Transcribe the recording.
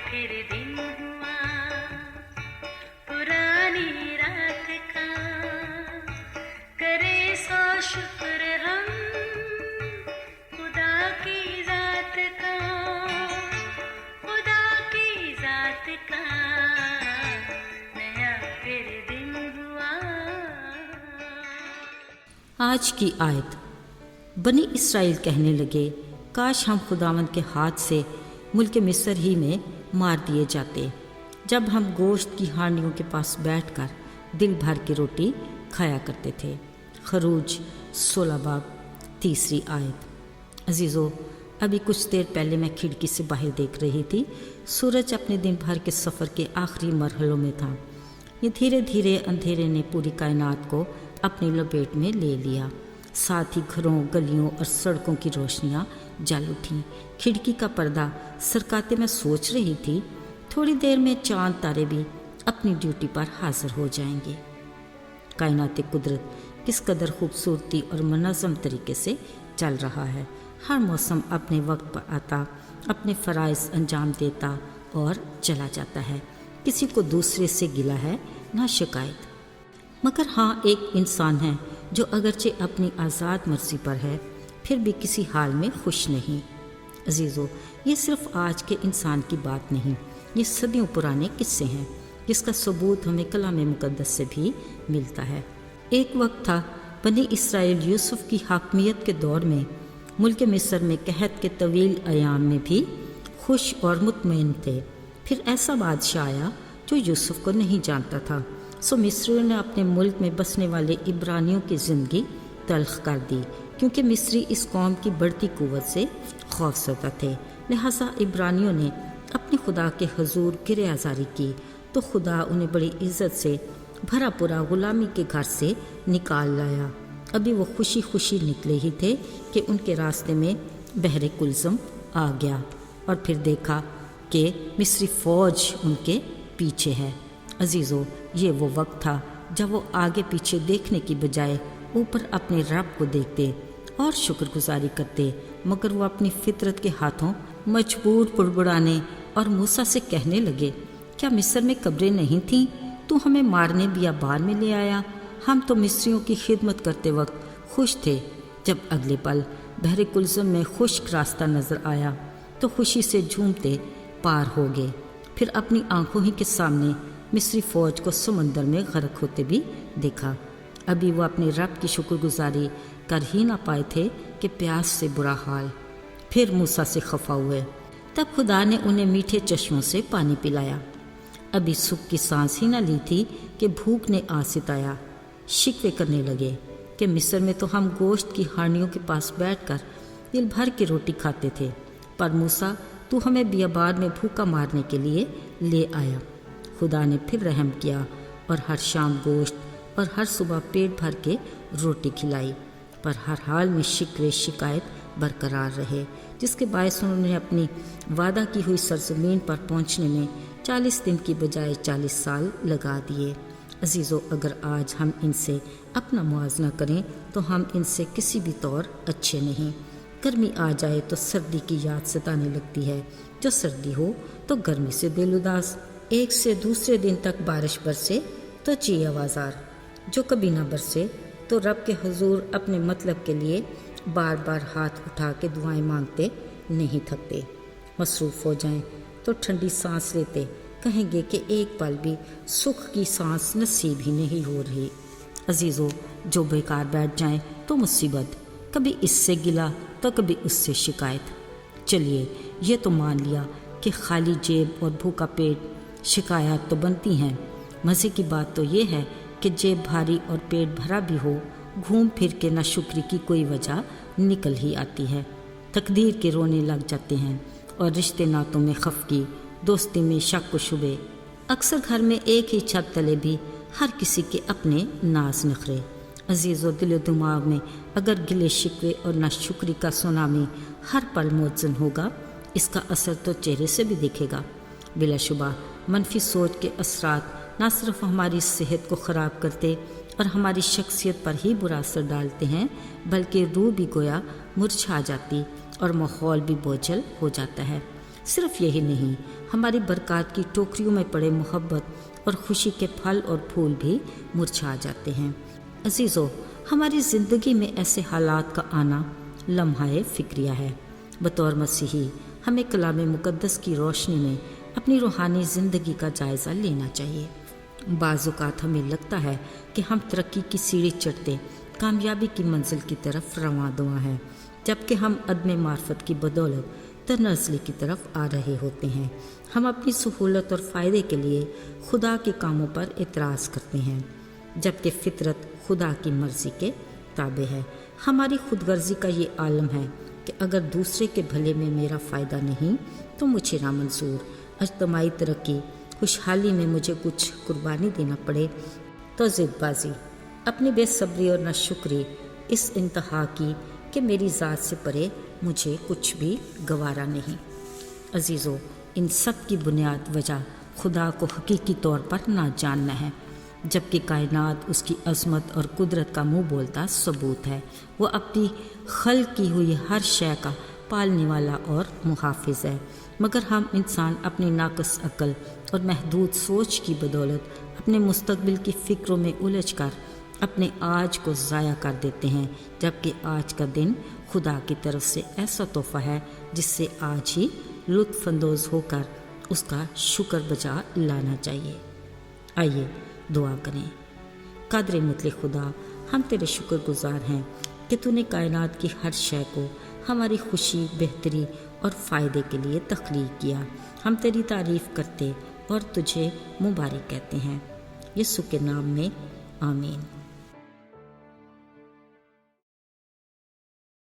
फिर दिन हुआ पुरानी रात का, करे सो शुक्र हम खुदा की जात का, खुदा की जात का, नया फिर दिन हुआ। आज की आयत। बनी इसराइल कहने लगे, काश हम खुदावंद के हाथ से मुल्क मिस्र ही में मार दिए जाते, जब हम गोश्त की हांडियों के पास बैठकर दिल भर की रोटी खाया करते थे। खरूज 16 बाब 3 आयत। अजीज़ो, अभी कुछ देर पहले मैं खिड़की से बाहर देख रही थी। सूरज अपने दिन भर के सफ़र के आखिरी मरहलों में था। ये धीरे धीरे अंधेरे ने पूरी कायनात को अपनी लपेट में ले लिया। साथ ही घरों, गलियों और सड़कों की रोशनियाँ जल उठीं। खिड़की का पर्दा सरकाते मैं सोच रही थी, थोड़ी देर में चांद तारे भी अपनी ड्यूटी पर हाजिर हो जाएंगे। कायनात कुदरत किस कदर खूबसूरती और मुनज़्ज़म तरीके से चल रहा है। हर मौसम अपने वक्त पर आता, अपने फ़राइज़ अंजाम देता और चला जाता है। किसी को दूसरे से गिला है ना शिकायत। मगर हाँ, एक इंसान है जो अगरचे अपनी आज़ाद मर्ज़ी पर है, फिर भी किसी हाल में खुश नहीं। अजीज़ो, ये सिर्फ़ आज के इंसान की बात नहीं, ये सदियों पुराने किस्से हैं, जिसका सबूत हमें कलाम मुक़द्दस से भी मिलता है। एक वक्त था, बनी इसराइल यूसुफ की हाकमियत के दौर में मुल्क मिस्र में कहत के तवील अयाम में भी खुश और मुतमईन थे। फिर ऐसा बादशाह आया जो यूसुफ को नहीं जानता था। सो मिस्रियों ने अपने मुल्क में बसने वाले इब्रानियों की ज़िंदगी तल्ख कर दी, क्योंकि मिस्री इस कौम की बढ़ती कुव्वत से खौफज़दा थे। लिहाजा इब्रानियों ने अपने खुदा के हुजूर गिरे आज़ारी की, तो खुदा उन्हें बड़ी इज़्ज़त से भरा पूरा ग़ुलामी के घर से निकाल लाया। अभी वो खुशी खुशी निकले ही थे कि उनके रास्ते में बहरे कुलज़म आ गया, और फिर देखा कि मिस्री फ़ौज उनके पीछे है। अजीज़ों, ये वो वक्त था जब वो आगे पीछे देखने की बजाय ऊपर अपने रब को देखते और शुक्रगुजारी करते। मगर वो अपनी फितरत के हाथों मजबूर बुड़बुड़ाने और मूसा से कहने लगे, क्या मिस्र में कब्रें नहीं थीं? तू हमें मारने बियाबान में ले आया। हम तो मिस्रियों की खिदमत करते वक्त खुश थे। जब अगले पल बहरे कुलज़म में खुश्क रास्ता नज़र आया तो खुशी से झूमते पार हो गए। फिर अपनी आंखों ही के सामने मिस्री फ़ौज को समंदर में गर्क होते भी देखा। अभी वो अपने रब की शुक्रगुजारी कर ही ना पाए थे कि प्यास से बुरा हाल। फिर मूसा से खफा हुए। तब खुदा ने उन्हें मीठे चश्मों से पानी पिलाया। अभी सुख की सांस ही ना ली थी कि भूख ने आ सिताया। शिकवे करने लगे कि मिस्र में तो हम गोश्त की हांडियों के पास बैठकर दिल भर की रोटी खाते थे, पर मूसा, तू हमें बियाबान में भूखा मारने के लिए ले आया। खुदा ने फिर रहम किया और हर शाम गोश्त और हर सुबह पेट भर के रोटी खिलाई, पर हर हाल में शिकवे शिकायत बरकरार रहे, जिसके बायस उन्होंने अपनी वादा की हुई सरजमीन पर पहुंचने में 40 दिन की बजाय 40 साल लगा दिए। अजीज़ों, अगर आज हम इनसे अपना मुआवजा करें तो हम इनसे किसी भी तौर अच्छे नहीं। गर्मी आ जाए तो सर्दी की याद सताने लगती है, जो सर्दी हो तो गर्मी से दिल उदास। एक से दूसरे दिन तक बारिश बरसे तो जी आवाज़ार, जो कभी ना बरसे तो रब के हुजूर अपने मतलब के लिए बार बार हाथ उठा के दुआएं मांगते नहीं थकते। मसरूफ़ हो जाएं तो ठंडी सांस लेते कहेंगे कि एक पल भी सुख की सांस नसीब ही नहीं हो रही। अजीज़ों, जो बेकार बैठ जाएं तो मुसीबत, कभी इससे गिला तो कभी उससे शिकायत। चलिए, ये तो मान लिया कि खाली जेब और भूखा पेट शिकायत तो बनती हैं। मज़े की बात तो ये है कि जेब भारी और पेट भरा भी हो, घूम फिर के नाशुक्री की कोई वजह निकल ही आती है। तकदीर के रोने लग जाते हैं और रिश्ते नातों में खफगी, दोस्ती में शक व शुबे। अक्सर घर में एक ही छत तले भी हर किसी के अपने नाज नखरे। अजीज़ व दिल दिमाग में अगर गिले शिकवे और नाशुक्री का सुनामी हर पल मौजूद होगा, इसका असर तो चेहरे से भी दिखेगा। बिलाशुबा मनफी सोच के असरात न सिर्फ हमारी सेहत को ख़राब करते और हमारी शख्सियत पर ही बुरा असर डालते हैं, बल्कि रूह भी गोया मुरझा जाती और माहौल भी बोझल हो जाता है। صرف یہی نہیں، ہماری برکات کی ٹوکریوں میں پڑے محبت اور خوشی کے پھل اور پھول بھی مرجھا جاتے ہیں۔ عزیزو، ہماری زندگی میں ایسے حالات کا آنا لمحہ فکریہ ہے۔ بطور مسیحی ہمیں کلام مقدس کی روشنی میں اپنی روحانی زندگی کا جائزہ لینا چاہیے۔ بعض اوقات ہمیں لگتا ہے کہ ہم ترقی کی سیڑھی چڑھتے کامیابی کی منزل کی طرف رواں دواں ہیں، جبکہ ہم عدم معرفت کی بدولت تنزلی کی طرف آ رہے ہوتے ہیں۔ ہم اپنی سہولت اور فائدے کے لیے خدا کے کاموں پر اعتراض کرتے ہیں، جبکہ فطرت خدا کی مرضی کے تابع ہے۔ ہماری خود غرضی کا یہ عالم ہے کہ اگر دوسرے کے بھلے میں میرا فائدہ نہیں تو مجھے نامنظور۔ اجتماعی ترقی، خوشحالی میں مجھے کچھ قربانی دینا پڑے تو ضد بازی، اپنی بے صبری اور ناشکری اس انتہا کی کہ میری ذات سے پرے مجھے کچھ بھی گوارا نہیں۔ عزیزو، ان سب کی بنیاد وجہ خدا کو حقیقی طور پر نہ جاننا ہے، جبکہ کائنات اس کی عظمت اور قدرت کا منہ بولتا ثبوت ہے۔ وہ اپنی خلق کی ہوئی ہر شے کا پالنے والا اور محافظ ہے، مگر ہم انسان اپنی ناقص عقل اور محدود سوچ کی بدولت اپنے مستقبل کی فکروں میں الجھ کر اپنے آج کو ضائع کر دیتے ہیں، جبکہ آج کا دن خدا کی طرف سے ایسا تحفہ ہے جس سے آج ہی لطف اندوز ہو کر اس کا شکر بجا لانا چاہیے۔ آئیے دعا کریں۔ قادر مطلق خدا، ہم تیرے شکر گزار ہیں کہ تو نے کائنات کی ہر شے کو ہماری خوشی، بہتری اور فائدے کے لیے تخلیق کیا۔ ہم تیری تعریف کرتے اور تجھے مبارک کہتے ہیں۔ یسوع کے نام میں آمین۔